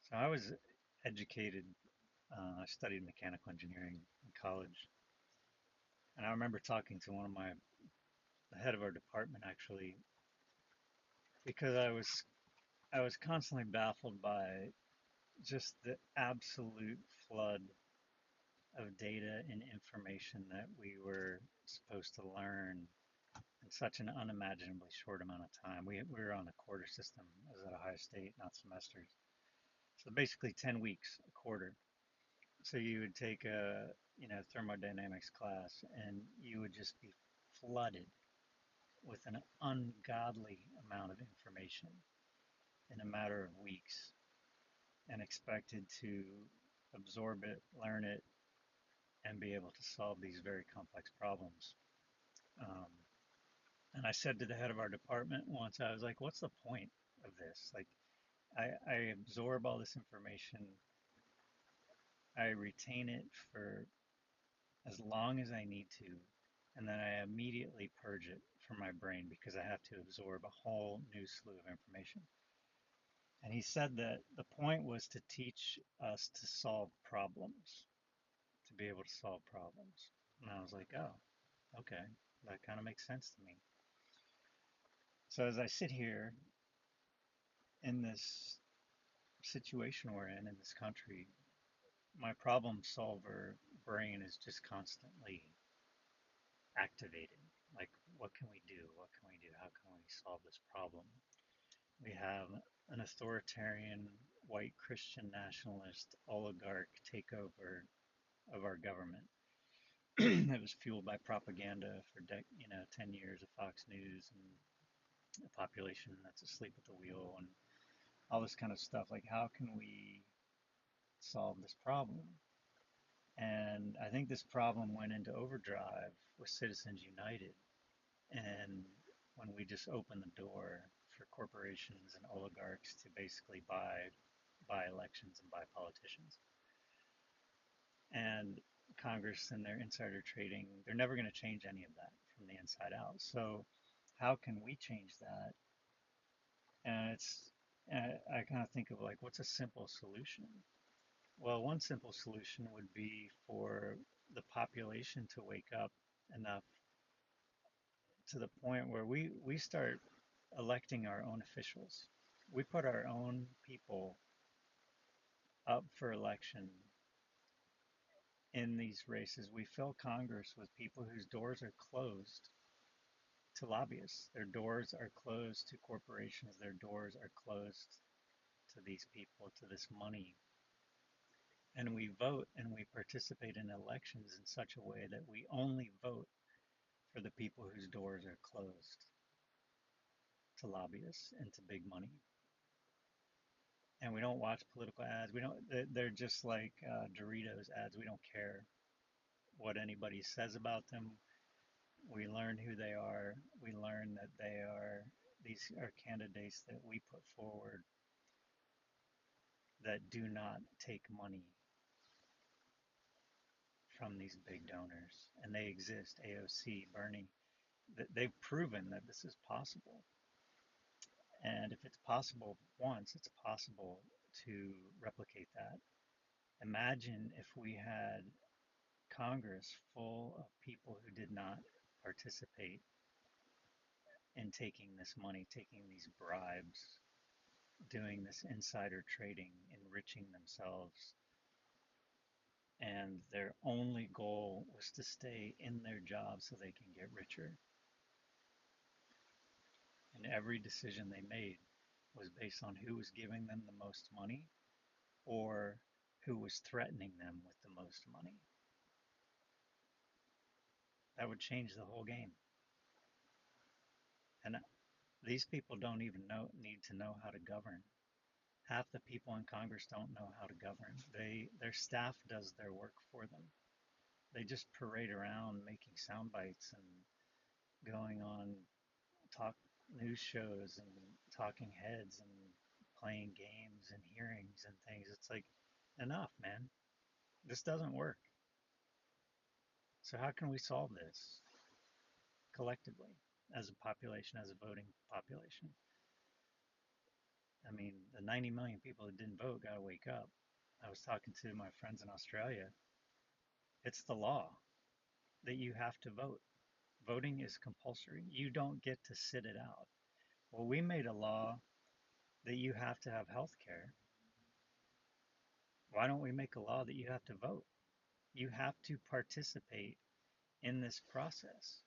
So I was educated, I studied mechanical engineering in college. And I remember talking to the head of our department actually, because I was constantly baffled by just the absolute flood of data and information that we were supposed to learn in such an unimaginably short amount of time. We were on a quarter system. I was at Ohio State, not semesters. So basically 10 weeks, a quarter. So you would take a, thermodynamics class and you would just be flooded with an ungodly amount of information in a matter of weeks and expected to absorb it, learn it, and be able to solve these very complex problems. Um, and I said to the head of our department once, I was like, what's the point of this? Like, I absorb all this information, I retain it for as long as I need to, and then I immediately purge it from my brain because I have to absorb a whole new slew of information. And he said that the point was to teach us to solve problems, to be able to solve problems. And I was like, oh, okay, that kind of makes sense to me. So as I sit here in this situation we're in this country, my problem solver brain is just constantly activated. Like, what can we do? What can we do? How can we solve this problem? We have an authoritarian white Christian nationalist oligarch takeover of our government. It was fueled by propaganda for 10 years of Fox News and a population that's asleep at the wheel and all this kind of stuff. Like, how can we solve this problem? And I think this problem went into overdrive with Citizens United. And when we just opened the door for corporations and oligarchs to basically buy elections and buy politicians. And Congress and their insider trading, they're never going to change any of that from the inside out. So how can we change that? And I kind of think of like, what's a simple solution? Well, one simple solution would be for the population to wake up enough to the point where we start electing our own officials. We put our own people up for election in these races. We fill Congress with people whose doors are closed to lobbyists. Their doors are closed to corporations. Their doors are closed to these people, to this money. And we vote and we participate in elections in such a way that we only vote for the people whose doors are closed to lobbyists and to big money. And we don't watch political ads. We don't. They're just like Doritos ads. We don't care what anybody says about them. We learn who they are. We learn that these are candidates that we put forward that do not take money from these big donors, and they exist. AOC, Bernie, they've proven that this is possible. And if it's possible once, it's possible to replicate that. Imagine if we had Congress full of people who did not participate in taking this money, taking these bribes, doing this insider trading, enriching themselves, and their only goal was to stay in their job so they can get richer. And every decision they made was based on who was giving them the most money or who was threatening them with the most money. That would change the whole game. And these people don't even need to know how to govern. Half the people in Congress don't know how to govern. Their staff does their work for them. They just parade around making sound bites and going on talk news shows and talking heads and playing games and hearings and things. It's like, enough, man. This doesn't work. So how can we solve this collectively as a population, as a voting population? I mean, the 90 million people that didn't vote got to wake up. I was talking to my friends in Australia. It's the law that you have to vote. Voting is compulsory. You don't get to sit it out. Well, we made a law that you have to have health care. Why don't we make a law that you have to vote? You have to participate in this process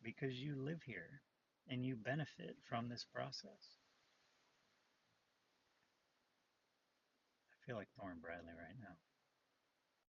because you live here and you benefit from this process. I feel like Thorne Bradley right now.